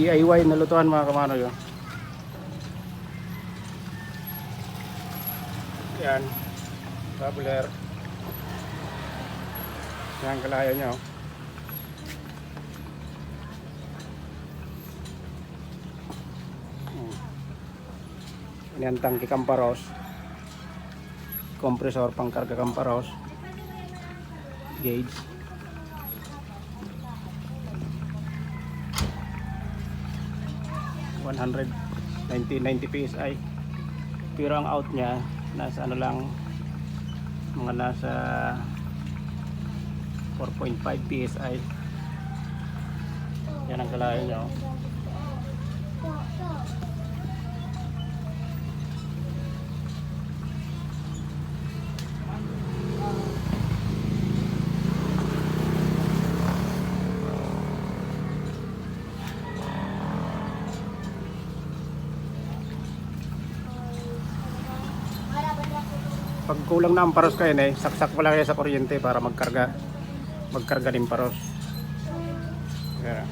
DIY na lutuan mga kamano yun. Yan, bubbler. Yan kalaya nyo. Yan tangki kamparos, kompresor pangkarga kamparos, gauge, $190 PSI. Pero ang out nya nasa ano lang, mga nasa 4.5 PSI. Yan ang kalaya nyo. Pag kulang na ang paros kayo saksak mo lang kayo sa kuryente para magkarga din paros. Kaya